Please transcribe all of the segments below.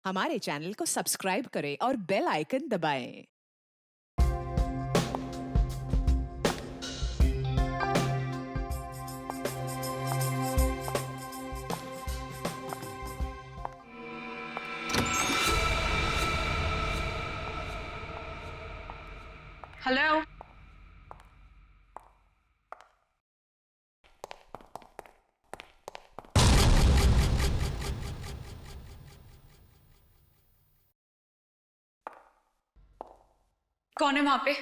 हमारे चैनल को सब्सक्राइब करें और बेल आइकन दबाएं। हेलो। कौन है वहां पे?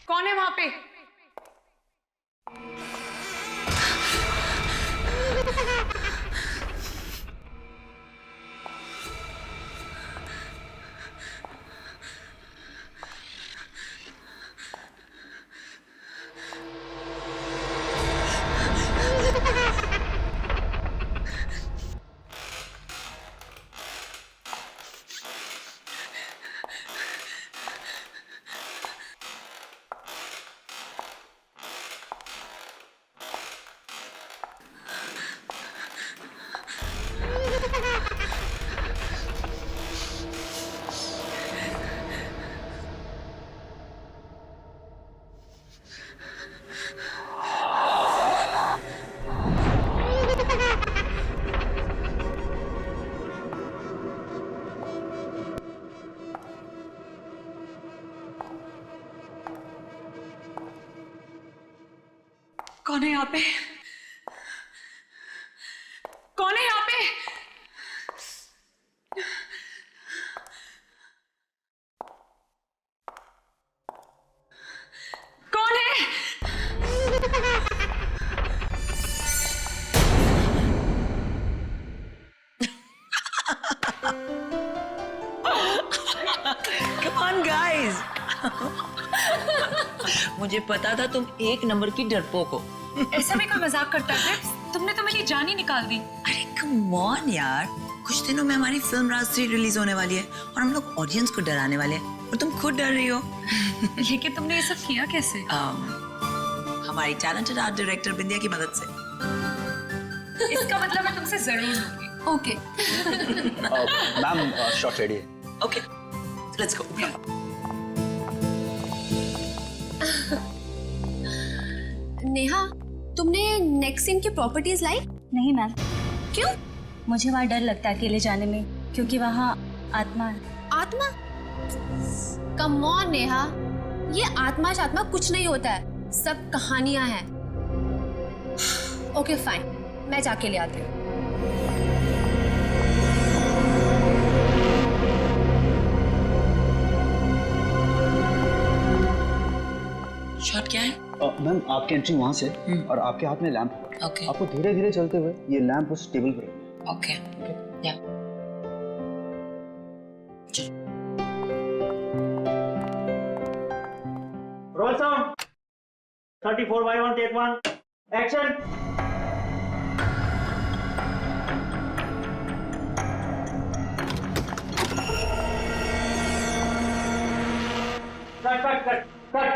कौन है वहां पे? कौन है यहाँ पे? कौन है यहाँ पे? कौन है? Come on guys. मुझे पता था तुम एक नंबर की डरपोक हो। ऐसा भी कोई मजाक करता है? तुमने तो मेरी जान ही निकाल दी। अरे कम ऑन यार, कुछ दिनों में हमारी फिल्म राज 3 रिलीज होने वाली है और हम लोग ऑडियंस को डराने वाले हैं और तुम खुद डर रही हो। लेकिन तुमने ये सब किया कैसे? हमारी टैलेंटेड आर्ट डायरेक्टर बिंदिया की मदद से। इसका मतलब मैं तुमसे जरूर लूंगी। ओके। मैम शॉट रेडी है। Okay, let's go. नेहा, तुमने नेक्स्ट सीन की प्रॉपर्टीज लाई? नहीं मैम, क्यों? मुझे वहाँ डर लगता है अकेले जाने में, क्योंकि वहाँ आत्मा है। आत्मा? कम ऑन नेहा, ये आत्मा शात्मा कुछ नहीं होता है, सब कहानियां हैं। ओके फाइन, मैं जाके ले आती हूँ। शॉट क्या है? मैम आपकी एंट्री वहां से और आपके हाथ में लैंप होगा। ओके आपको धीरे धीरे चलते हुए ये लैंप उस टेबल पर रखना है। ओके या Roll sound. 34/1 take 1. Action. Cut.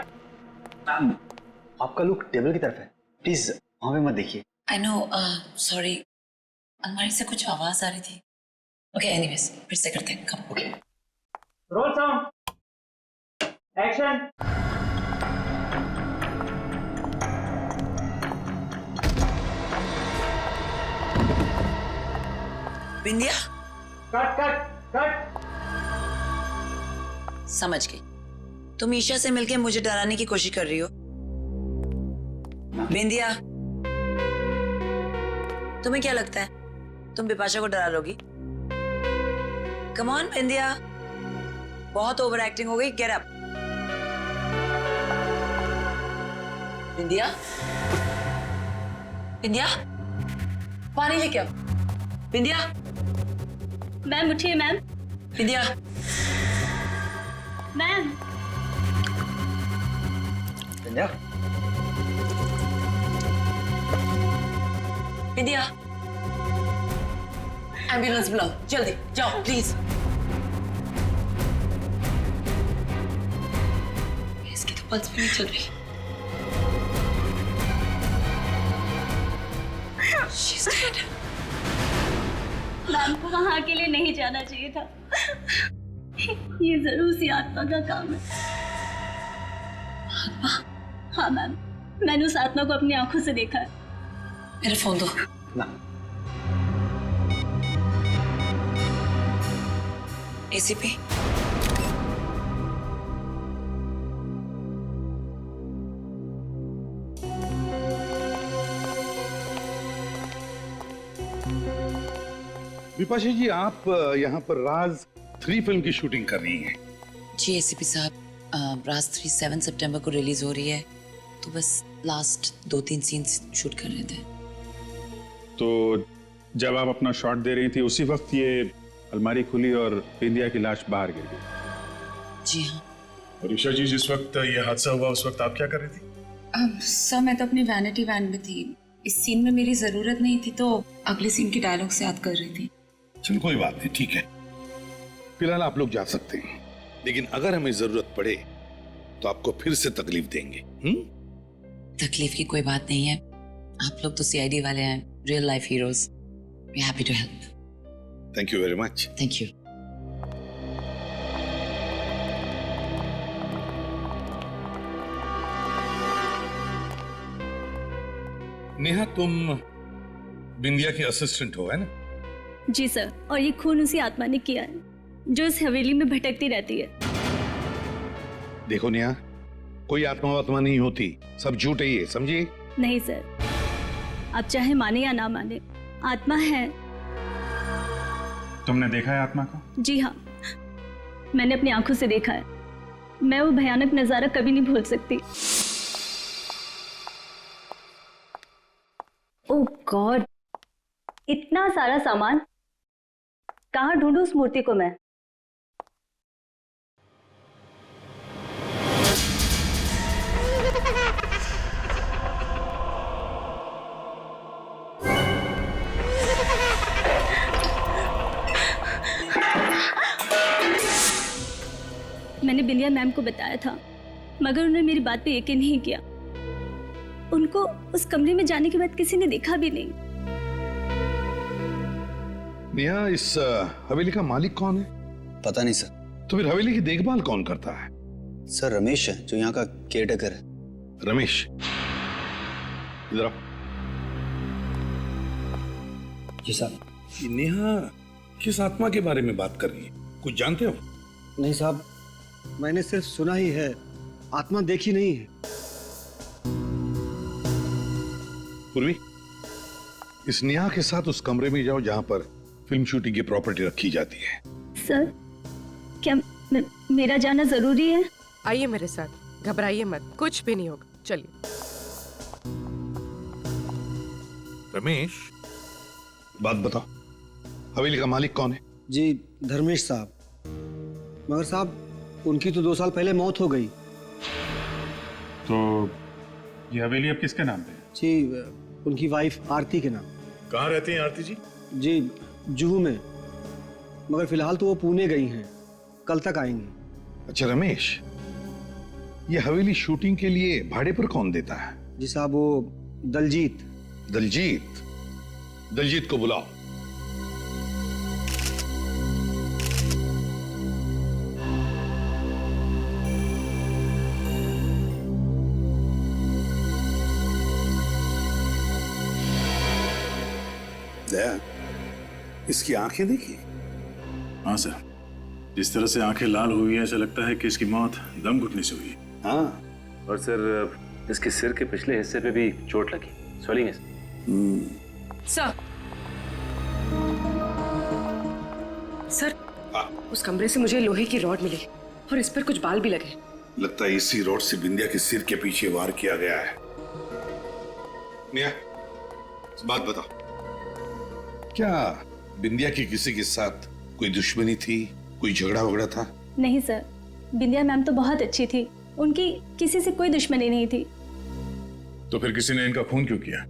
Ma'am आपका लुक टेबल की तरफ है, प्लीज वहां पे मत देखिए। आई नो, सॉरी, अलमारी से कुछ आवाज आ रही थी। ओके एनीवेज, फिर से करते हैं। कम ओके। Roll sound. Action. बिंदिया, Cut. समझ गई, तुम ईशा से मिलके मुझे डराने की कोशिश कर रही हो। बिंदिया, तुम्हें क्या लगता है तुम बिपाशा को डरा लोगी? कम ऑन बिंदिया, बहुत ओवर एक्टिंग हो गई। Get up. बिंदिया, बिंदिया, पानी लेके आओ। बिंदिया, मैम उठिए मैम। बिंदिया, मैम बिंदिया, बिंदिया, एम्बुलेंस बुलाओ, जल्दी जाओ प्लीज। इसकी तो पल्स भी नहीं चल रही। She's dead. मैम को वहाँ अकेले नहीं जाना चाहिए था। ये जरूर सी आत्मा का काम है। हाँ मैम, मैंने उस आत्मा को अपनी आंखों से देखा है। मेरा फोन दो ना एसीपी। विपाशा जी, आप यहाँ पर राज 3 फिल्म की शूटिंग कर रही हैं। जी एसीपी साहब, राज 3 7 सितंबर को रिलीज हो रही है, तो बस लास्ट 2-3 सीन्स शूट कर रहे थे। तो जब आप अपना शॉट दे रही थी उसी वक्त ये अलमारी खुली और बिंदिया की लाश बाहर गिर गई। जी हाँ ऋषा जी, जिस वक्त ये हादसा हुआ उस वक्त आप क्या कर रही थी? सर मैं तो अपनी वैनिटी वैन में थी। इस सीन में मेरी जरूरत नहीं थी तो अगले सीन की डायलॉग से याद कर रही थी। चलो कोई बात नहीं, ठीक है। फिलहाल आप लोग जा सकते हैं, लेकिन अगर हमें जरूरत पड़े तो आपको फिर से तकलीफ देंगे। तकलीफ की कोई बात नहीं है, आप लोग तो सीआईडी वाले हैं, real life heroes. We happy to help. Thank you very much. Thank you. Neha, तुम बिंदिया की असिस्टेंट हो, है ना? जी सर, और ये खून उसी आत्मा ने किया है जो इस हवेली में भटकती रहती है। देखो नेहा, कोई आत्मा वात्मा नहीं होती, सब झूठ है ये, समझिए? नहीं सर, आप चाहे माने या ना माने, आत्मा है। तुमने देखा है आत्मा को? जी हाँ, मैंने अपनी आंखों से देखा है। मैं वो भयानक नजारा कभी नहीं भूल सकती। ओह गॉड, इतना सारा सामान, कहाँ ढूंढूं उस मूर्ति को मैं? मैंने बिंदिया मैम को बताया था, मगर उन्होंने मेरी बात पे यकीन नहीं किया। उनको उस कमरे में जाने के बाद किसी ने देखा भी नहीं। नेहा, इस हवेली का मालिक कौन है? पता नहीं सर। तो फिर हवेली की देखभाल कौन करता है? सर रमेश है जो यहाँ का केयरटेकर है। रमेश, इधर आओ। जी साहब। ये नेहा किस आत्मा के बारे में बात कर रही है, कुछ जानते हो? नहीं साहब, मैंने सिर्फ सुना ही है, आत्मा देखी नहीं है। पूर्वी, इस नेहा के साथ उस कमरे में जाओ जहां पर फिल्म शूटिंग की प्रॉपर्टी रखी जाती है। सर, क्या मेरा जाना जरूरी है? आइए मेरे साथ, घबराइए मत, कुछ भी नहीं होगा, चलिए। रमेश, बात बताओ, हवेली का मालिक कौन है? जी धर्मेश साहब। मगर साहब, उनकी तो 2 साल पहले मौत हो गई। तो ये हवेली अब किसके नाम पे है? जी उनकी वाइफ आरती के नाम। कहाँ रहती हैं आरती जी? जी जुहू में, मगर फिलहाल तो वो पुणे गई हैं, कल तक आएंगी। अच्छा रमेश, ये हवेली शूटिंग के लिए भाड़े पर कौन देता है? जी साहब, वो दलजीत। दलजीत? दलजीत को बुलाओ। दया, इसकी आंखें देखी? हाँ सर, जिस तरह से आंखें लाल हुई है ऐसा लगता है कि इसकी मौत दम घुटने से हुई है। हाँ, और सर इसके सिर के पिछले हिस्से पे भी चोट लगी, स्वेलिंग है। सर, उस कमरे से मुझे लोहे की रॉड मिली और इस पर कुछ बाल भी लगे। लगता है इसी रॉड से बिंदिया के सिर के पीछे वार किया गया है। नेहा, बात बताओ, क्या बिंदिया की किसी के साथ कोई दुश्मनी थी, कोई झगड़ा वगड़ा था? नहीं सर, बिंदिया मैम तो बहुत अच्छी थी, उनकी किसी से कोई दुश्मनी नहीं थी। तो फिर किसी ने इनका खून क्यों किया?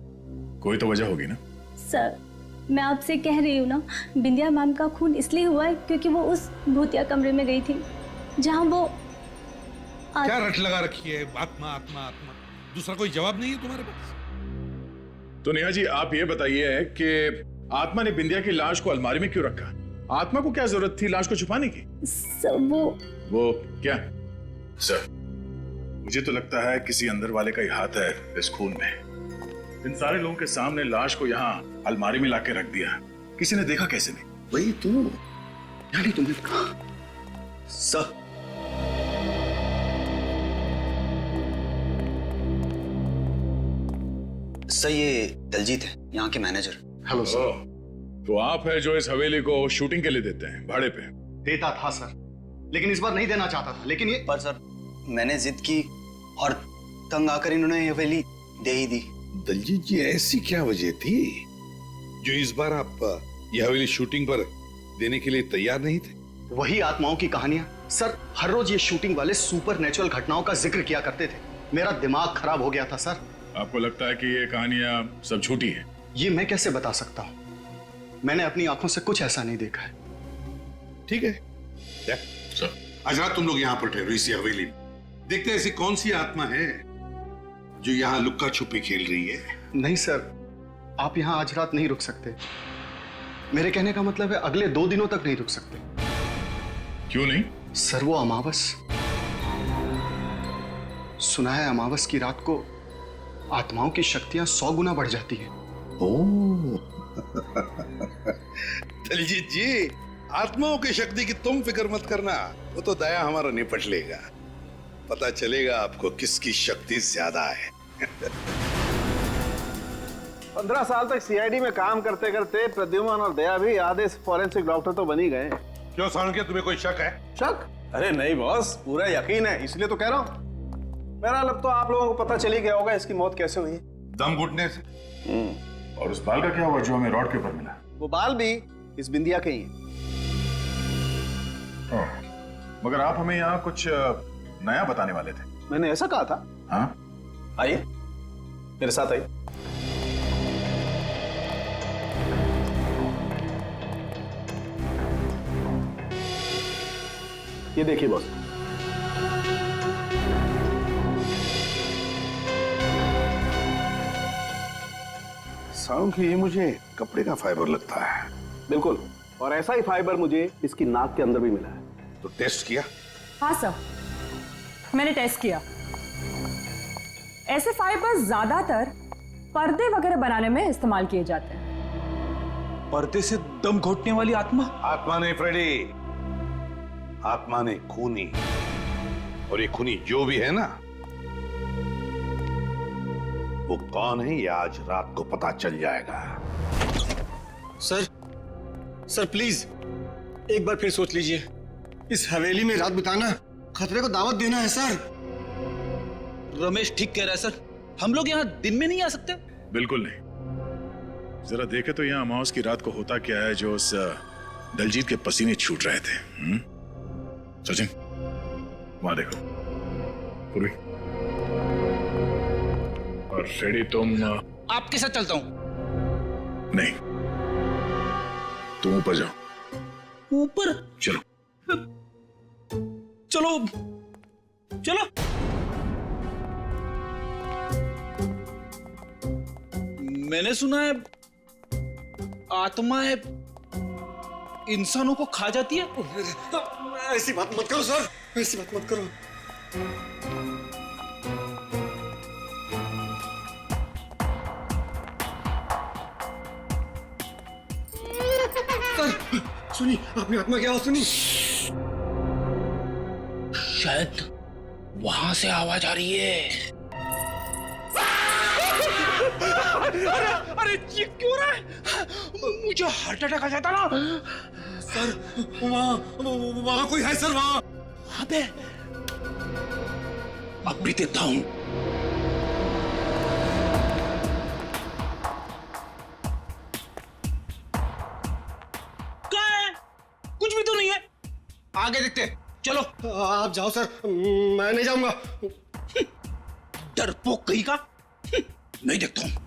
कोई तो वजह होगी ना? सर, मैं आपसे कह रही हूँ ना, बिंदिया मैम का खून इसलिए हुआ है क्योंकि वो उस भूतिया कमरे में गई थी जहाँ वो क्या रट लगा रखी है? आत्मा आत्मा आत्मा, दूसरा कोई जवाब नहीं है तुम्हारे पास? तो नेहा जी, आप ये बताइए कि आत्मा ने बिंदिया की लाश को अलमारी में क्यों रखा? आत्मा को क्या जरूरत थी लाश को छुपाने की? सर वो क्या? सर, मुझे तो लगता है किसी अंदर वाले का ही हाथ है इस खून में। इन सारे लोगों के सामने लाश को यहाँ अलमारी में लाके रख दिया, किसी ने देखा कैसे नहीं? वही तो, यानी तुमने कहा सर। सर ये दलजीत है, यहाँ के मैनेजर। Hello sir. तो आप है जो इस हवेली को शूटिंग के लिए देते हैं भाड़े पे? देता था सर, लेकिन इस बार नहीं देना चाहता था, लेकिन ये पर सर मैंने जिद की और तंग आकर इन्होंने ये हवेली दे ही दी। दलजीत जी, ऐसी क्या वजह थी जो इस बार आप ये हवेली शूटिंग पर देने के लिए तैयार नहीं थे? वही आत्माओं की कहानियां सर। हर रोज ये शूटिंग वाले सुपर नेचुरल घटनाओं का जिक्र किया करते थे। मेरा दिमाग खराब हो गया था सर। आपको लगता है कि ये कहानियां सब झूठी हैं? ये मैं कैसे बता सकता हूँ, मैंने अपनी आंखों से कुछ ऐसा नहीं देखा है। ठीक है, आज रात तुम लोग यहाँ पर ठहरो इसी हवेली में। देखते हैं ऐसी कौन सी आत्मा है जो यहाँ लुक्का छुपी खेल रही है। नहीं सर, आप यहाँ आज रात नहीं रुक सकते। मेरे कहने का मतलब है अगले 2 दिनों तक नहीं रुक सकते। क्यों नहीं? सर वो अमावस, सुना है अमावस की रात को आत्माओं की शक्तियां 100 गुना बढ़ जाती हैं। ओह दलजीत जी, आत्माओं की शक्ति की तुम फिक्र मत करना, वो तो दया हमारा निपट लेगा। पता चलेगा आपको किसकी शक्ति ज्यादा है। 15 साल तक सीआईडी में काम करते करते प्रद्युमन और दया भी आधे फॉरेंसिक डॉक्टर तो बन ही गए। क्यों सालुंके, तुम्हें कोई शक है? शक? अरे नहीं बॉस, पूरा यकीन है, इसलिए तो कह रहा हूँ। मेरा अब तो आप लोगों को पता चल ही गया होगा इसकी मौत कैसे हुई। दम घुटने से। और उस बाल का क्या हुआ जो हमें रॉड के ऊपर मिला? वो बाल भी इस बिंदिया के ही हैं। मगर आप हमें यहाँ कुछ नया बताने वाले थे। मैंने ऐसा कहा था? हाँ, आइए मेरे साथ आइए। ये देखिए बॉस, सालुंके, ये मुझे कपड़े का फाइबर लगता है। बिल्कुल, और ऐसा ही फाइबर मुझे इसकी नाक के अंदर भी मिला है। तो टेस्ट किया? हाँ सर, मैंने टेस्ट किया। ऐसे फाइबर ज्यादातर पर्दे वगैरह बनाने में इस्तेमाल किए जाते हैं। पर्दे से दम घोटने वाली आत्मा? आत्मा नहीं फ्रेडी, आत्मा ने खूनी। और ये खूनी जो भी है ना, वो कौन है ये आज रात को पता चल जाएगा। सर प्लीज एक बार फिर सोच लीजिए। इस हवेली में रात बिताना खतरे को दावत देना है सर। रमेश ठीक कह रहा है सर, हम लोग यहाँ दिन में नहीं आ सकते। बिल्कुल नहीं। जरा देखे तो यहाँ अमावस की रात को होता क्या है जो उस दलजीत के पसीने छूट रहे थे। सचिन, वहां देखो। पूर्वी और फ्रेडी, तुम आपके साथ चलता हूँ। नहीं, तुम ऊपर जाओ। ऊपर? चलो चलो चलो। मैंने सुना है आत्माएं इंसानों को खा जाती है। ऐसी बात मत करो सर, ऐसी बात मत करो। सर सुनी, आपने आत्मा क्या सुनी? शायद वहां से आवाज आ रही है। अरे ये क्यों रहा है? मुझे हार्ट अटैक आ जाता ना। सर वहां कोई है सर, वहां पे। अब भी देता हूं। क्या है? कुछ भी तो नहीं है। आगे देखते, चलो। आप जाओ सर, मैं नहीं जाऊंगा। डरपोक कहीं का, नहीं देखता हूं।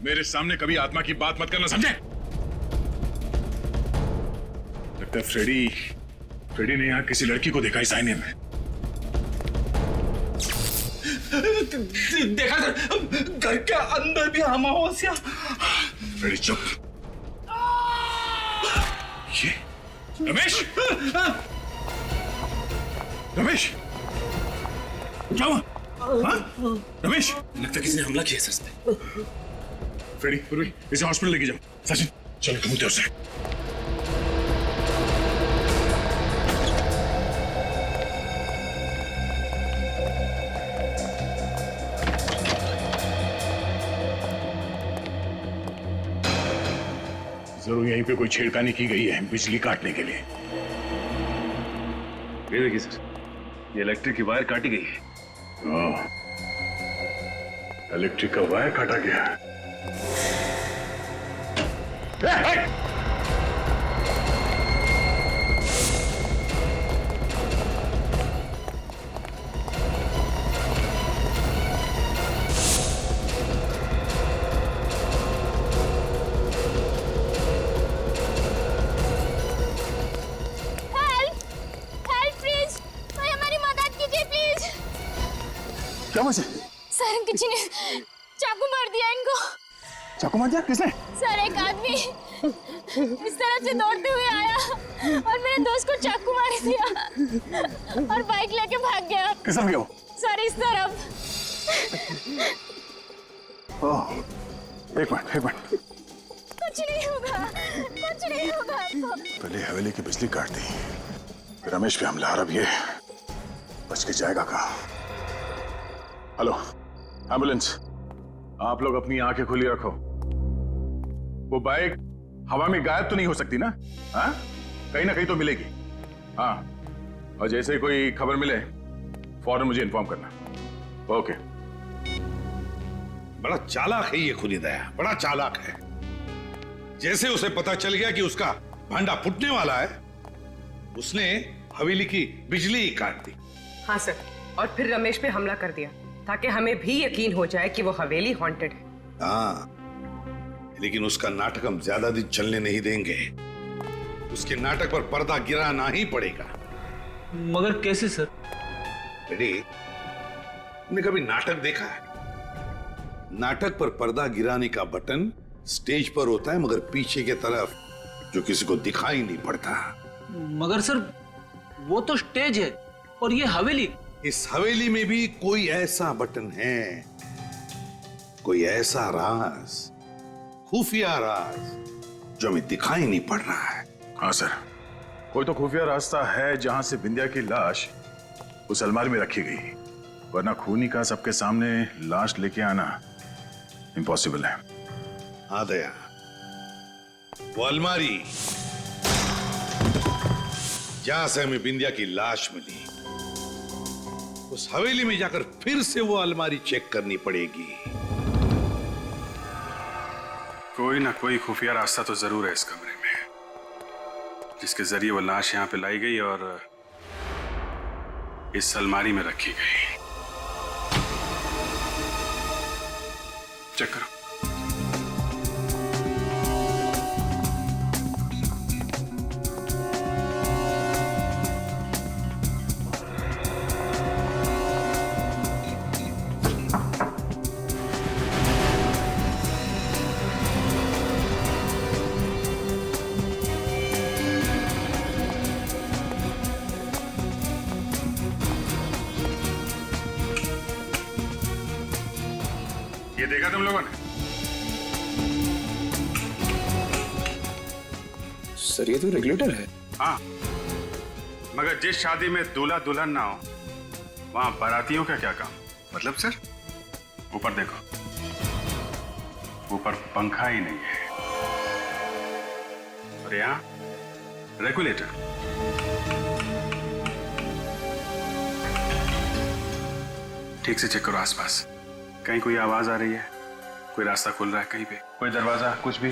मेरे सामने कभी आत्मा की बात मत करना, समझे? लगता है फ्रेडी ने यहाँ किसी लड़की को देखा इस आईने में। देखा सर, घर के अंदर भी अमावस्या। फ्रेडी चुप। ये रमेश, रमेश क्या हुआ? हाँ? रमेश, लगता है किसी ने हमला किया सर पे। फ्रेडी इसे हॉस्पिटल लेके जाओ। सचिन चलो तुम उधर से। जरूर यहीं पे कोई छेड़खानी की गई है बिजली काटने के लिए। ये देखिए सर, ये इलेक्ट्रिक की वायर काटी गई है। इलेक्ट्रिक का वायर काटा गया। क्या वजह? सर किसी ने चाकू मार दिया इनको। चाकू मार दिया? किसने? सर एक आदमी इस तरफ से दौड़ते हुए आया और मेरे दोस्त को चाकू मार दिया और बाइक लेके भाग गया। किस तरफ गया वो? सर इस तरफ। ओह, एक मिनट। कुछ नहीं होगा। पहले हवेली की बिजली काट दी, फिर रमेश पे हमला। अब ये बच के जाएगा कहाँ? हेलो एम्बुलेंस, आप लोग अपनी आंखें खुली रखो। वो बाइक हवा में गायब तो नहीं हो सकती ना? हाँ, कहीं ना कहीं तो मिलेगी। हाँ, और जैसे कोई खबर मिले फौरन मुझे इन्फॉर्म करना। ओके। बड़ा चालाक है ये खुली दया, बड़ा चालाक है। जैसे उसे पता चल गया कि उसका भांडा फूटने वाला है, उसने हवेली की बिजली काट दी। हाँ सर, और फिर रमेश पे हमला कर दिया ताकि हमें भी यकीन हो जाए कि वो हवेली हॉन्टेड है। हाँ, लेकिन उसका नाटक हम ज्यादा दिन चलने नहीं देंगे। उसके नाटक पर पर्दा गिराना ही पड़ेगा। मगर कैसे सर? रेडी, तुमने कभी नाटक देखा है? नाटक पर पर्दा गिराने का बटन स्टेज पर होता है, मगर पीछे की तरफ जो किसी को दिखाई नहीं पड़ता। मगर सर वो तो स्टेज है और ये हवेली। इस हवेली में भी कोई ऐसा बटन है, कोई ऐसा राज, खुफिया राज जो हमें दिखाई नहीं पड़ रहा है। हाँ सर, कोई तो खुफिया रास्ता है जहां से बिंदिया की लाश उस अलमारी में रखी गई, वरना खूनी का सबके सामने लाश लेके आना इम्पॉसिबल है। हाँ दया, वो अलमारी जहां से हमें बिंदिया की लाश मिली, उस हवेली में जाकर फिर से वो अलमारी चेक करनी पड़ेगी। कोई ना कोई खुफिया रास्ता तो जरूर है इस कमरे में, जिसके जरिए वो लाश यहाँ पे लाई गई और इस अलमारी में रखी गई। चेक करो। ये देखा तुम लोगों ने? सर ये तो रेगुलेटर है। हाँ, मगर जिस शादी में दूल्हा दुल्हन ना हो, वहां बारातियों का क्या काम? मतलब सर, ऊपर देखो, ऊपर पंखा ही नहीं है और यहाँ रेगुलेटर। ठीक से चेक करो आसपास, कहीं कोई आवाज आ रही है, कोई रास्ता खुल रहा है कहीं पे, कोई दरवाजा, कुछ भी।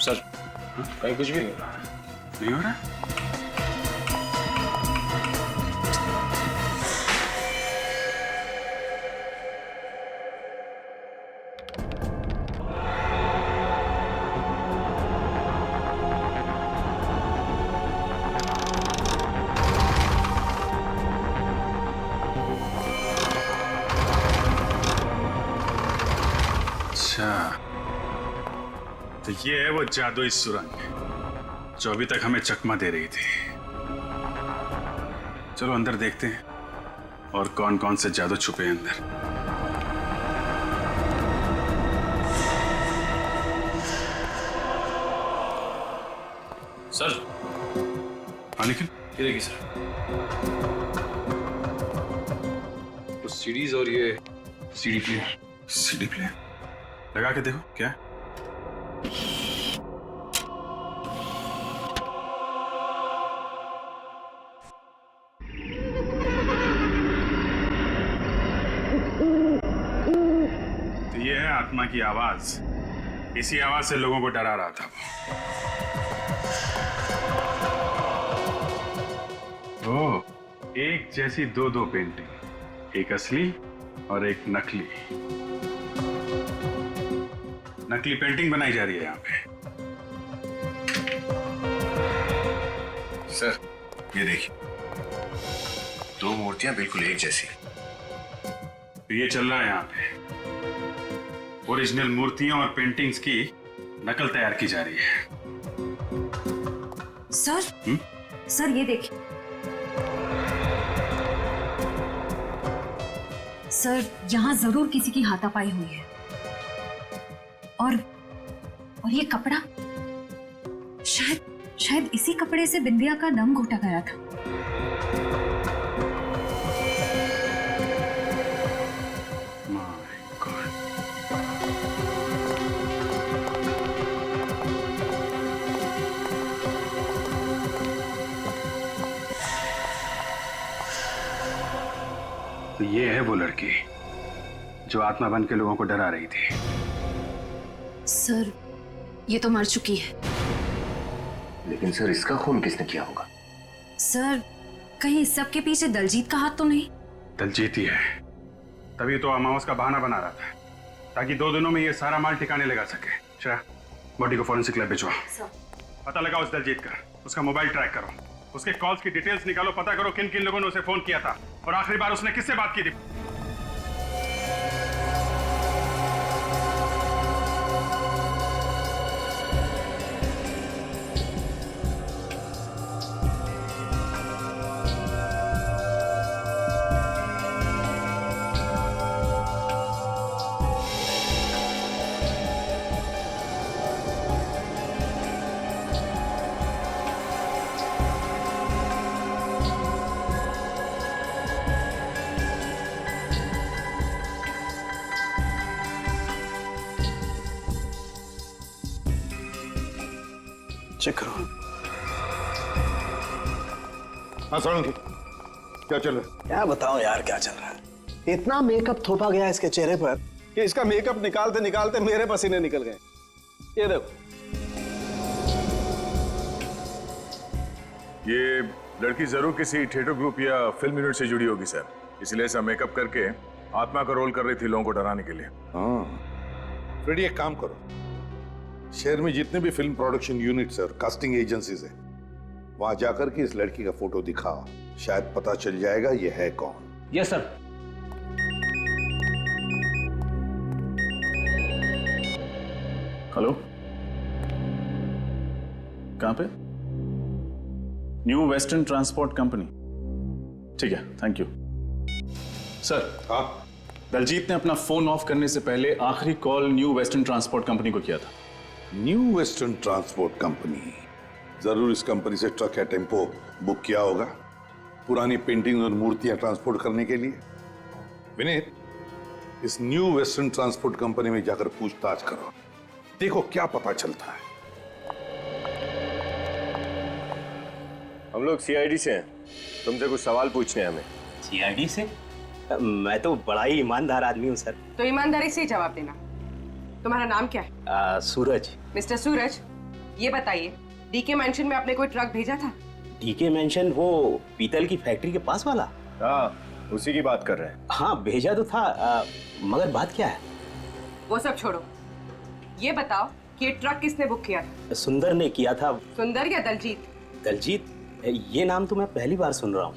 सर कहीं कुछ भी नहीं हो रहा है। नहीं हो रहा? तो ये है वो जादुई सुरंग जो अभी तक हमें चकमा दे रही थी। चलो अंदर देखते हैं और कौन कौन से जादू छुपे हैं अंदर। सर। हाँ लेकिन ये देखिए सर, कुछ सीडीज और ये सीडी प्लेयर। सीडी प्लेयर लगा के देखो क्या है? तो ये है आत्मा की आवाज। इसी आवाज से लोगों को डरा रहा था वो। ओह, एक जैसी दो पेंटिंग, एक असली और एक नकली। नकली पेंटिंग बनाई जा रही है यहाँ पे। सर ये देखिए, दो मूर्तियां बिल्कुल एक जैसी। तो ये चल रहा है यहाँ पे, ओरिजिनल मूर्तियों और पेंटिंग्स की नकल तैयार की जा रही है। सर सर ये देखिए सर, यहाँ जरूर किसी की हाथापाई हुई है। और ये कपड़ा शायद इसी कपड़े से बिंदिया का दम घोटा गया था। तो ये है वो लड़की जो आत्मा बन के लोगों को डरा रही थी। सर ये तो मर चुकी है। लेकिन सर इसका खून किसने किया होगा? सर कहीं इस सब के पीछे दलजीत का हाथ तो नहीं? दलजीत ही है, तभी तो अमावस का बहाना बना रहा था ताकि 2 दिनों में ये सारा माल ठिकाने लगा सके। श्रेया, बॉडी को फॉरेंसिक लैब भिजवा। पता लगाओ उस दलजीत का, उसका मोबाइल ट्रैक करो, उसके कॉल्स की डिटेल्स निकालो, पता करो किन किन लोगों ने उसे फोन किया था और आखिरी बार उसने किससे बात की थी। चेक करो। हाँ सोलंकी, क्या चल रहा है? क्या बताऊं यार क्या चल रहा है। इतना मेकअप थोपा गया इसके चेहरे पर कि इसका मेकअप निकालते निकालते मेरे पसीने निकल गए। ये देखो। ये लड़की जरूर किसी थिएटर ग्रुप या फिल्म यूनिट से जुड़ी होगी सर, इसलिए ऐसा मेकअप करके आत्मा का रोल कर रही थी लोगों को डराने के लिए। हाँ, फ्रेडी एक काम करो, शहर में जितने भी फिल्म प्रोडक्शन यूनिट्स और कास्टिंग एजेंसीज हैं, वहां जाकर के इस लड़की का फोटो दिखाओ, शायद पता चल जाएगा ये है कौन। Yes sir. हेलो, कहां पे? New western transport company. ठीक है, थैंक यू सर। हाँ, दलजीत ने अपना फोन ऑफ करने से पहले आखिरी call new western transport company को किया था। न्यू वेस्टर्न ट्रांसपोर्ट कंपनी, जरूर इस कंपनी से ट्रक या टेम्पो बुक किया होगा पुरानी पेंटिंग और मूर्तियां ट्रांसपोर्ट करने के लिए। विनीत, इस न्यू वेस्टर्न ट्रांसपोर्ट कंपनी में जाकर पूछताछ करो, देखो क्या पता चलता है। हम लोग सीआईडी से हैं, तुमसे कुछ सवाल पूछने हैं हमें। सीआईडी से? मैं तो बड़ा ही ईमानदार आदमी हूँ सर। तो ईमानदारी से ही जवाब देना। तुम्हारा नाम क्या है? सूरज। मिस्टर सूरज, ये बताइए, डीके मेंशन में आपने कोई ट्रक भेजा था? डीके मेंशन वो पीतल की फैक्ट्री के पास वाला? हाँ, उसी की बात कर रहे हैं। हाँ भेजा तो था, मगर बात क्या है? वो सब छोड़ो, ये बताओ कि ये ट्रक किसने बुक किया था? सुंदर ने किया था। सुंदर या दलजीत? दलजीत, ये नाम तो मैं पहली बार सुन रहा हूँ।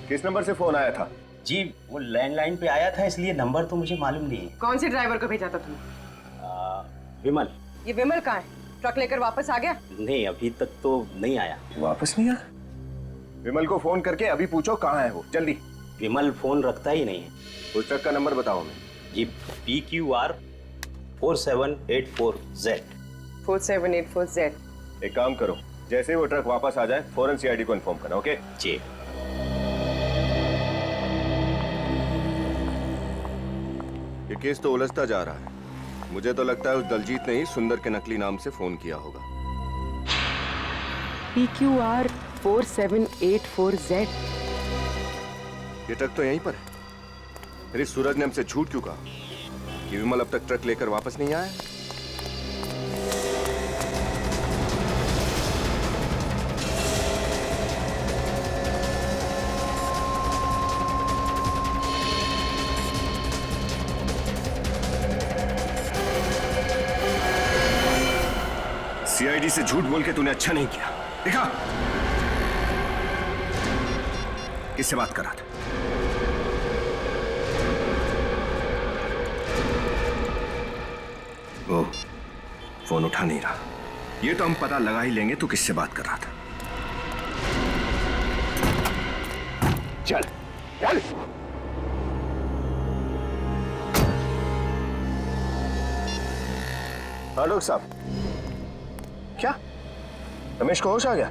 किस नंबर से फोन आया था? जी वो लैंडलाइन पे आया था, इसलिए नंबर तो मुझे मालूम नहीं है। कौन से ड्राइवर को भेजा था तुमने? विमल। ये विमल कहाँ है? ट्रक लेकर वापस आ गया? नहीं, अभी तक तो नहीं आया। वापस नहीं आया? विमल को फोन करके अभी पूछो कहाँ है वो, जल्दी। विमल फोन रखता ही नहीं है। उस ट्रक का नंबर बताओ हमें। जी PQR 4784Z। 4784Z। एक काम करो, जैसे ही वो ट्रक वापस आ जाए फौरन CID को इन्फॉर्म करना, ओके? जी। ये केस तो उलझता जा रहा है। मुझे तो लगता है उस दलजीत ने ही सुंदर के नकली नाम से फोन किया होगा। PQR 4784Z। ये ट्रक तो यहीं पर है। फिर इस सूरज ने हमसे झूठ क्यों कहा कि विमल अब तक ट्रक लेकर वापस नहीं आया? CID से झूठ बोल के तूने अच्छा नहीं किया। देखा किससे बात कर रहा था? वो फोन उठा नहीं रहा। ये तो हम पता लगा ही लेंगे तू किससे बात कर रहा था। चल चल। हाँ डॉक्टर साहब, क्या रमेश को होश आ गया?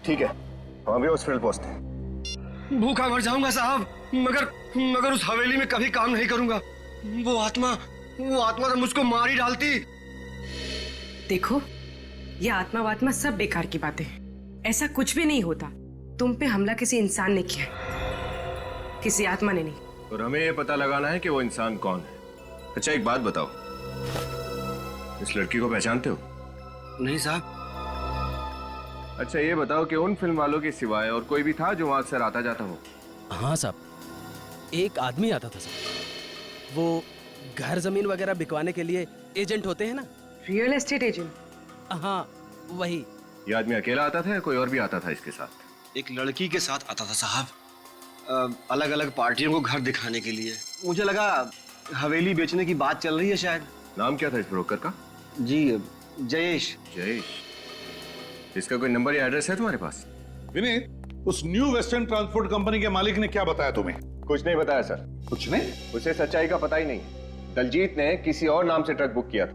ठीक है, हम अभी हॉस्पिटल पहुंचते हैं। भूखा मर जाऊंगा साहब, मगर उस हवेली में कभी काम नहीं करूंगा। वो आत्मा तो मुझको मार ही डालती। देखो, ये आत्मा वात्मा सब बेकार की बातें हैं। ऐसा कुछ भी नहीं होता। तुम पे हमला किसी इंसान ने किया, किसी आत्मा ने नहीं। और हमें ये पता लगाना है कि वो इंसान कौन है। अच्छा एक बात बताओ, इस लड़की को पहचानते हो? नहीं साहब। अच्छा ये बताओ कि उन फिल्म वालों के सिवाय और कोई भी था जो वहां अक्सर आता जाता हो? हाँ साहब, एक आदमी आता था साहब। वो घर जमीन वगैरह बिकवाने के लिए एजेंट होते हैं ना। Real estate agent? हाँ वही। ये आदमी अकेला आता था या कोई और भी आता था इसके साथ? एक लड़की के साथ आता था साहब, अलग अलग पार्टियों को घर दिखाने के लिए। मुझे लगा हवेली बेचने की बात चल रही है शायद। नाम क्या था इस ब्रोकर का? जी जयेश। जयेश। इसका कोई नंबर या एड्रेस है तुम्हारे पास? विनीत, उस न्यू वेस्टर्न ट्रांसपोर्ट कंपनी के मालिक ने क्या बताया तुम्हें? कुछ नहीं बताया सर। कुछ नहीं? उसे सच्चाई का पता ही नहीं। दलजीत ने किसी और नाम से ट्रक बुक किया था।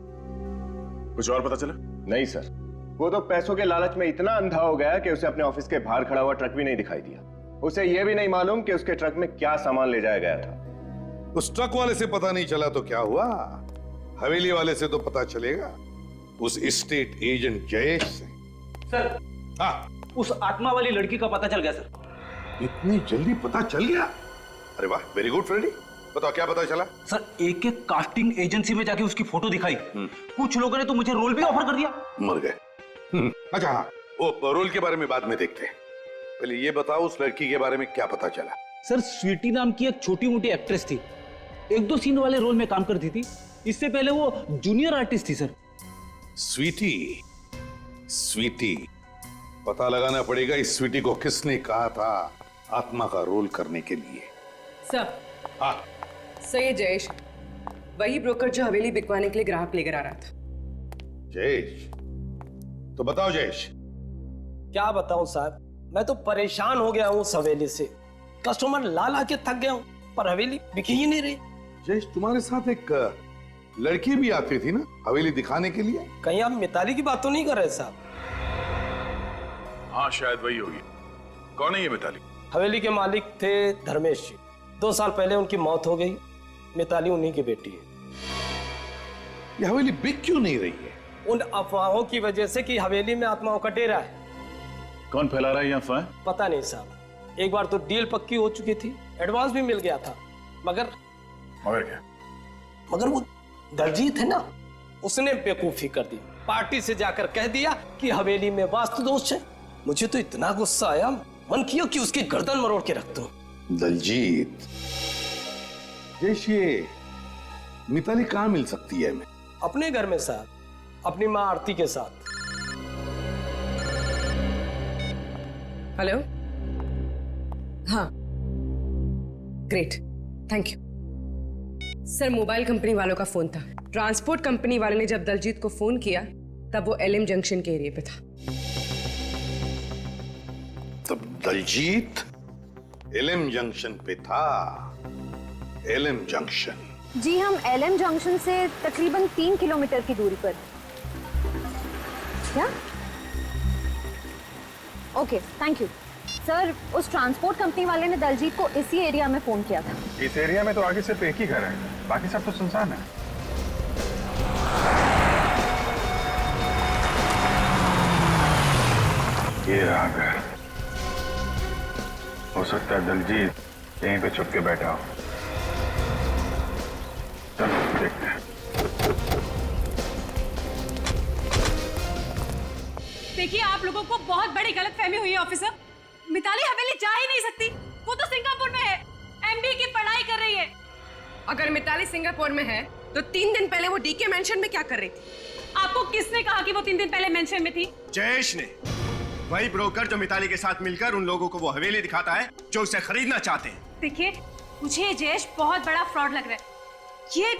कुछ और पता चला? नहीं सर, वो तो पैसों के लालच में इतना अंधा हो गया कि उसे अपने ऑफिस के बाहर खड़ा हुआ ट्रक भी नहीं दिखाई दिया। उसे यह भी नहीं मालूम कि उसके ट्रक में क्या सामान ले जाया गया था। उस ट्रक वाले से पता नहीं चला तो क्या हुआ, हवेली वाले से तो पता चलेगा, उस एस्टेट एजेंट जयेश से। सर, हाँ, उस आत्मा वाली लड़की का पता चल गया सर। इतनी जल्दी पता चल गया? अरे वाह, वेरी गुड फ्रेंडी। बताओ क्या पता चला? सर, एक कास्टिंग एजेंसी में जाके उसकी फोटो दिखाई। कुछ लोगों ने तो मुझे रोल भी ऑफर कर दिया। मर गए। अच्छा हाँ, वो रोल के बारे में बाद में देखते हैं। पहले ये बताओ उस लड़की के बारे में क्या पता चला? सर, स्वीटी नाम की एक छोटी मोटी एक्ट्रेस थी, एक दो सीन वाले रोल में काम करती थी। इससे पहले वो जूनियर आर्टिस्ट थी सर। स्वीटी, स्वीटी, पता लगाना पड़ेगा इस स्वीटी को किसने कहा था आत्मा का रोल करने के लिए। सर। हाँ सही जयेश, वही ब्रोकर जो हवेली बिकवाने के लिए ग्राहक लेकर आ रहा था। जयेश, तो बताओ जयेश। क्या बताऊं साहब, मैं तो परेशान हो गया हूं उस हवेली से। कस्टमर ला ला के थक गया हूं, पर हवेली बिकी ही नहीं रही। जयेश, तुम्हारे साथ एक लड़की भी आती थी ना हवेली दिखाने के लिए? कहीं आप मिताली की बात तो नहीं कर रहे साहब? हाँ शायद वही होगी। कौन है ये मिताली? हवेली के मालिक थे धर्मेश जी। 2 साल पहले उनकी मौत हो गई। मिताली उन्हीं की बेटी है। ये हवेली बिक क्यों नहीं रही है? उन अफवाहों की वजह से कि हवेली में आत्माओं का डेरा है। कौन फैला रहा है ये अफवाह? पता नहीं साहब। एक बार तो डील पक्की हो चुकी थी, एडवांस भी मिल गया था, मगर क्या? मगर वो दलजीत है ना, उसने बेवकूफी कर दी, पार्टी से जाकर कह दिया कि हवेली में वास्तु दोष है। मुझे तो इतना गुस्सा आया, मन किया कि उसकी गर्दन मरोड़ के रख दूं। दलजीत, ये मिताली कहाँ मिल सकती है? मैं अपने घर में साहब, अपनी माँ आरती के साथ। हेलो, हाँ, great, thank you sir. Mobile company वालों का फोन था। ट्रांसपोर्ट कंपनी वाले ने जब दलजीत को फोन किया तब वो एलएम जंक्शन के एरिया पे था। तब दलजीत एलएम जंक्शन पे था। LM junction? जी, हम एलएम जंक्शन से तकरीबन 3 किलोमीटर की दूरी पर। क्या? Okay, thank you sir. उस ट्रांसपोर्ट कंपनी वाले ने दलजीत को इसी एरिया में फोन किया था। इस एरिया में तो आगे सिर्फ एक ही घर है, बाकी सब तो सुनसान है। ये रहा घर। हो सकता है दलजीत यहीं पे छुप के बैठा हो। चलो देखते हैं। देखिए, आप लोगों को बहुत बड़ी गलतफहमी हुई है ऑफिसर। मिताली हवेली जा ही नहीं सकती। वो तो सिंगापुर में है, एमबीए की पढ़ाई कर रही है। अगर मिताली सिंगापुर में है तो 3 दिन पहले वो डीके मेंशन में क्या कर रही थी? आपको किसने कहा कि वो 3 दिन पहले मेंशन में थी? जयेश ने, वही ब्रोकर जो मिताली के साथ मिलकर उन लोगों को वो हवेली दिखाता है जो उसे खरीदना चाहते हैं। देखिए, मुझे ये जयेश बहुत बड़ा फ्रॉड लग रहा है। ये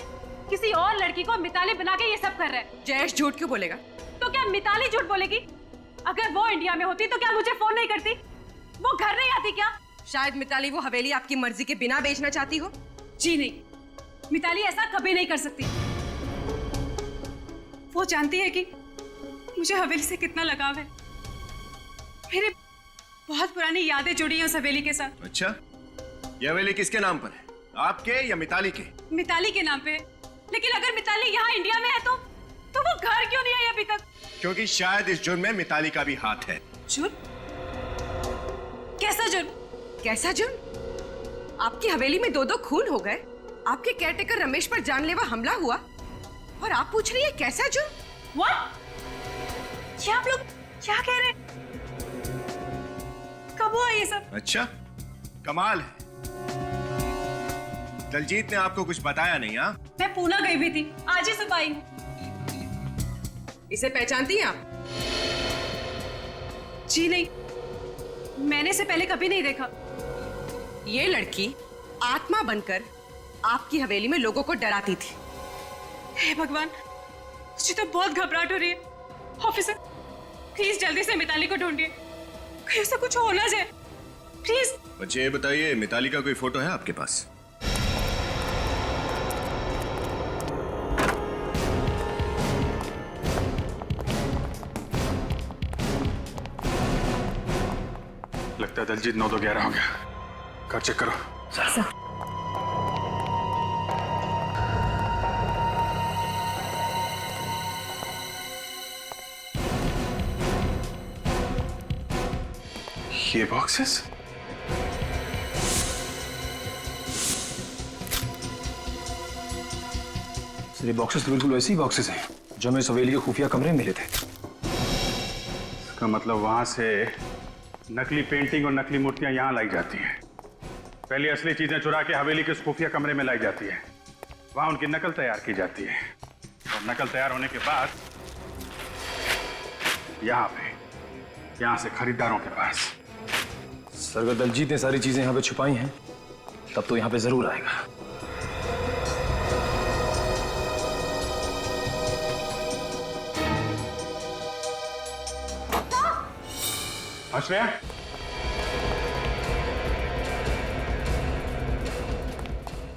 किसी और लड़की को मिताली बना के ये सब कर रहा है। जयेश झूठ क्यों बोलेगा? तो क्या मिताली झूठ बोलेगी? अगर वो इंडिया में होती तो क्या मुझे फोन नहीं करती? वो घर नहीं आती क्या? शायद मिताली वो हवेली आपकी मर्जी के बिना बेचना चाहती हो। जी नहीं, मिताली ऐसा कभी नहीं कर सकती। वो जानती है कि मुझे हवेली से कितना लगाव है। मेरी बहुत पुरानी यादें जुड़ी हैं उस हवेली के साथ। अच्छा, ये हवेली किसके नाम पर है, आपके या मिताली के? मिताली के नाम पे है। लेकिन अगर मिताली यहाँ इंडिया में है तो वो घर क्यों नहीं आई अभी तक? क्योंकि शायद इस जुर्म में मिताली का भी हाथ है। जुर्म? कैसा जुर्म? कैसा जुर्म? आपकी हवेली में 2-2 खून हो गए, आपके केयरटेकर रमेश पर जानलेवा हमला हुआ, और आप पूछ रही है कैसा जुर्म? What? ये आप लोग क्या कह रहे हैं? कब हुआ ये सब? अच्छा, कमाल है। दलजीत ने आपको कुछ बताया नहीं? हाँ, मैं पूना गई हुई थी, आज ही सुबह आई हूँ। इसे पहचानती हैं आप? जी नहीं, मैंने इसे पहले कभी नहीं देखा। ये लड़की आत्मा बनकर आपकी हवेली में लोगों को डराती थी। हे भगवान, मुझे तो बहुत घबराहट हो रही है। ऑफिसर, प्लीज जल्दी से मिताली को ढूंढिए, कहीं उसे कुछ हो ना जाए, प्लीज। बच्चे ये बताइए, मिताली का कोई फोटो है आपके पास? लगता है दलजीत 9 तो 11 हो गया। घर चेक करो। सर। ये बॉक्सेस? सर, ये बॉक्सेस तो बिल्कुल वैसे ही बॉक्सेस हैं जो हमें हवेली के खुफिया कमरे में मिले थे। इसका मतलब वहां से नकली पेंटिंग और नकली मूर्तियां यहां लाई जाती हैं। पहले असली चीजें चुरा के हवेली के खुफिया कमरे में लाई जाती है, वहां उनकी नकल तैयार की जाती है, और नकल तैयार होने के बाद यहां से खरीदारों के पास। सर, अगर दलजीत ने सारी चीजें यहाँ पे छुपाई हैं तब तो यहाँ पे जरूर आएगा। आश्रया,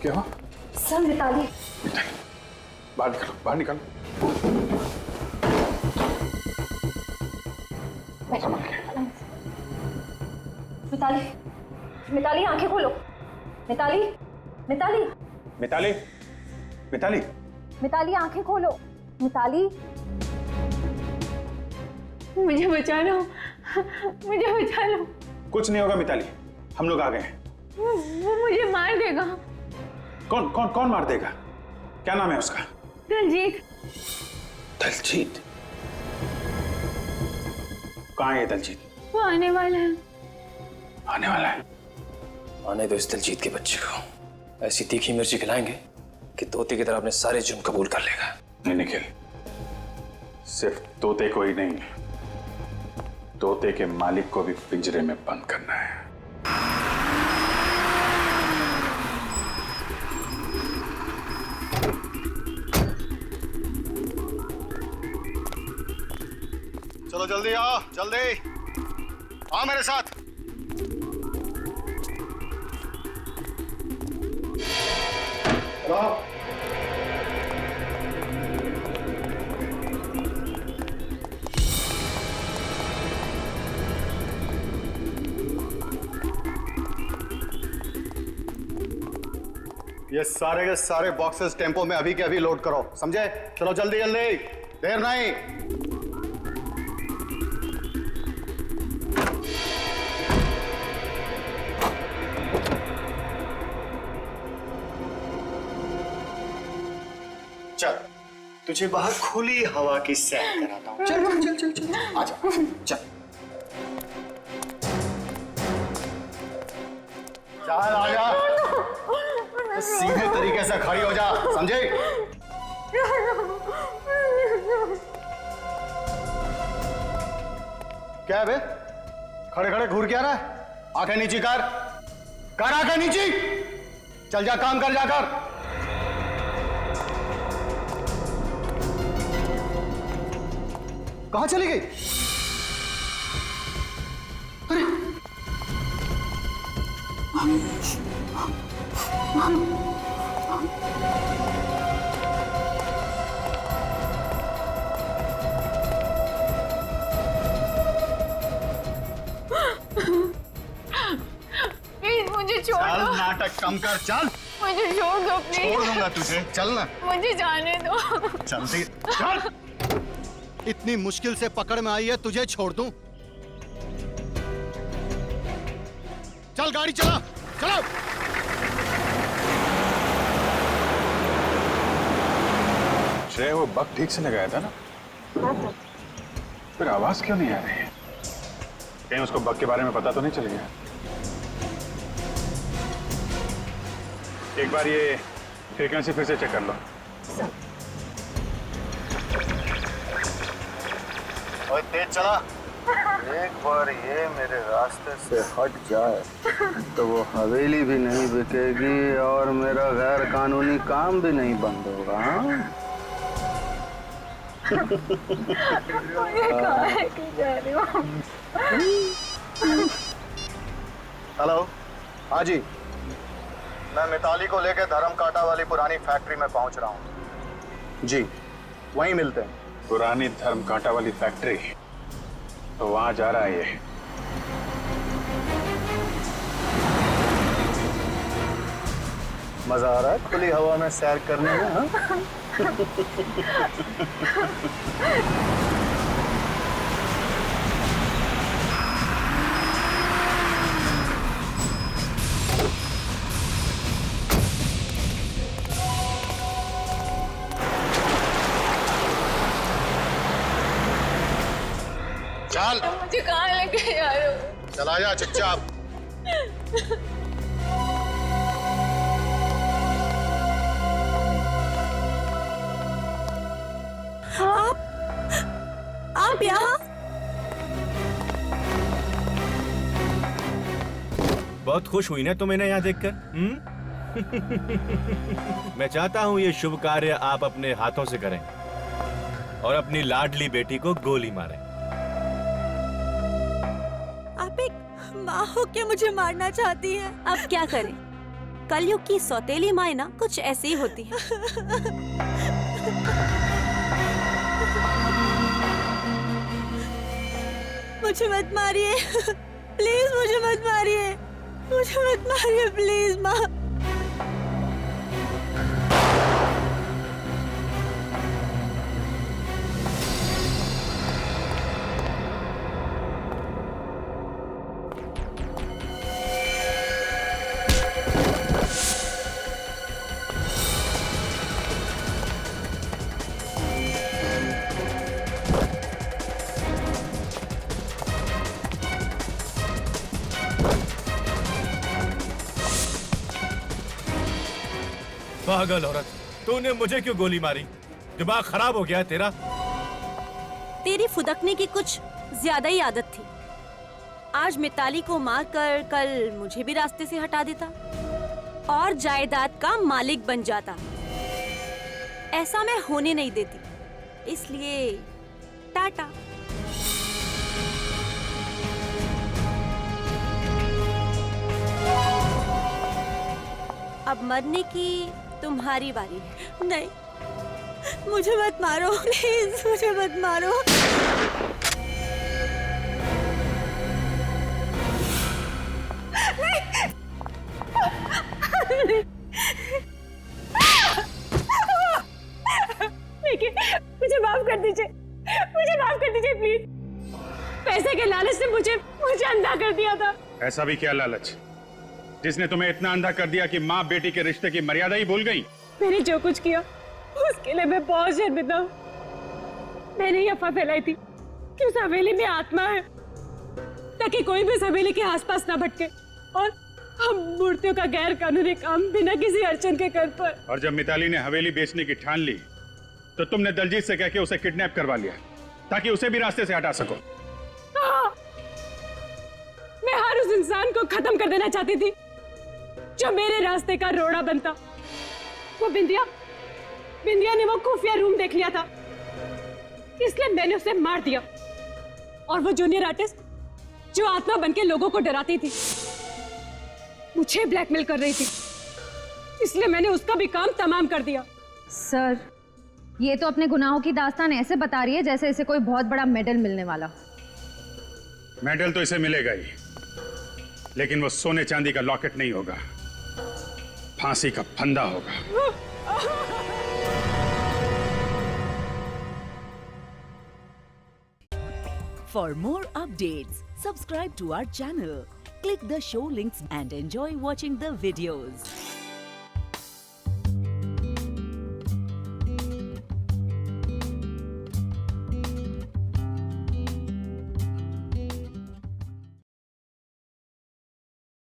क्या हुआ? सर, मिताली। बाहर निकलो, बाहर निकलो। संभाल के। मिताली, मिताली आंखें खोलो। मिताली, मिताली, मिताली, मिताली, मिताली आंखें खोलो। मिताली, मुझे बचा लो, मुझे बचा लो। कुछ नहीं होगा मिताली, हम लोग आ गए हैं। वो मुझे मार देगा। कौन कौन कौन मार देगा? क्या नाम है उसका? दलजीत। दलजीत कहाँ है दलजीत? वो आने वाला है। आने वाला है? आने दो इस दलजीत के बच्चे को। ऐसी तीखी मिर्ची खिलाएंगे कि तोते की तरह अपने सारे जुर्म कबूल कर लेगा। नहीं निखिल, सिर्फ तोते को ही नहीं, तोते के मालिक को भी पिंजरे में बंद करना है। चलो जल्दी आओ, जल्दी आओ मेरे साथ। ये सारे के सारे बॉक्सेस टेम्पो में अभी के अभी लोड करो, समझे? चलो जल्दी जल्दी, देर नहीं। चल तुझे बाहर खुली हवा की सैर कराता हूँ। चल चल चल चल चल आजा, चल चल आजा, सीधे तरीके से खड़ी हो जा, समझे? क्या है बे? खड़े खड़े घूर क्या रहा है? आंखें नीची कर आंखें नीची। चल जा, काम कर जाकर। कहां चली गई? अरे प्लीज मुझे छोड़ चल, दो। नाटक कम कर, चल। मुझे छोड़ दो प्लीज। छोड़ दूंगा तुझे, चल ना। मुझे जाने दो। जल्दी चल। इतनी मुश्किल से पकड़ में आई है, तुझे छोड़ दूं? चल गाड़ी चला, चलो। श्रेय, वो बग ठीक से लगाया था ना? फिर आवाज क्यों नहीं आ रही है? कहीं उसको बग के बारे में पता तो नहीं चल गया? एक बार ये फ्रीक्वेंसी फिर से चेक कर लो। ओए तेज चला। एक बार ये मेरे रास्ते से हट जाए तो वो हवेली भी नहीं बिकेगी और मेरा गैर कानूनी काम भी नहीं बंद होगा। हेलो, हाँ जी, मैं मिताली को लेकर धर्मकांटा वाली पुरानी फैक्ट्री में पहुंच रहा हूँ जी, वहीं मिलते हैं। पुरानी धर्मकांटा वाली फैक्ट्री? तो वहां जा रहा है ये। मजा आ रहा है खुली हवा में सैर करने में? हाँ? चल, मुझे कहाँ लेके जा रहे हो? चला जा चुपचाप। आप यहाँ? बहुत खुश हुई ना तुम इन्हें यहाँ देखकर? मैं चाहता हूँ ये शुभ कार्य आप अपने हाथों से करें और अपनी लाडली बेटी को गोली मारें। आप एक माँ हो के मुझे मारना चाहती हैं? अब क्या करें? कलयुग की सौतेली माँ ना कुछ ऐसी ही होती है। मुझे मत मारिए, प्लीज मुझे मत मारिए, मुझे मत मारिए प्लीज माँ। पागल औरत, तूने मुझे क्यों गोली मारी? दिमाग खराब हो गया तेरा? तेरी फुदकने की कुछ ज्यादा ही आदत थी। आज मिताली को मारकर कल मुझे भी रास्ते से हटा देता और जायदाद का मालिक बन जाता। ऐसा मैं होने नहीं देती, इसलिए टाटा। अब मरने की तुम्हारी बारी है। नहीं, मुझे मत मारो प्लीज, मुझे मत मारो। देखिए, मुझे माफ कर दीजिए, मुझे माफ कर दीजिए प्लीज। पैसे के लालच से मुझे अंधा कर दिया था। ऐसा भी क्या लालच जिसने तुम्हें इतना अंधा कर दिया कि माँ बेटी के रिश्ते की मर्यादा ही भूल गई? मैंने जो कुछ किया उसके लिए मैं बहुत शर्मिंदा हूँ। मैंने ये अफवाह फैलाई थी कि उस हवेली में आत्मा है, ताकि कोई भी उस हवेली के आसपास ना भटके और हम मूर्तियों का गैर कानूनी काम बिना किसी अड़चन के कर पाए। और जब मिताली ने हवेली बेचने की ठान ली तो तुमने दलजीत से कह के उसे किडनैप करवा लिया ताकि उसे भी रास्ते से हटा सको। हाँ, मैं हर उस इंसान को खत्म कर देना चाहती थी जो मेरे रास्ते का रोड़ा बनता। वो बिंदिया ने वो खुफिया रूम देख लिया था, इसलिए मैंने उसे मार दिया। और वो जूनियर आर्टिस्ट जो आत्मा बनके लोगों को डराती थी, मुझे ब्लैकमेल कर रही थी, इसलिए मैंने उसका भी काम तमाम कर दिया। सर, ये तो अपने गुनाहों की दास्तान ऐसे बता रही है जैसे इसे कोई बहुत बड़ा मेडल मिलने वाला। मेडल तो इसे मिलेगा ही, लेकिन वो सोने चांदी का लॉकेट नहीं होगा, फांसी का फंदा होगा। For more updates, subscribe to our channel, click the show links and enjoy watching the videos.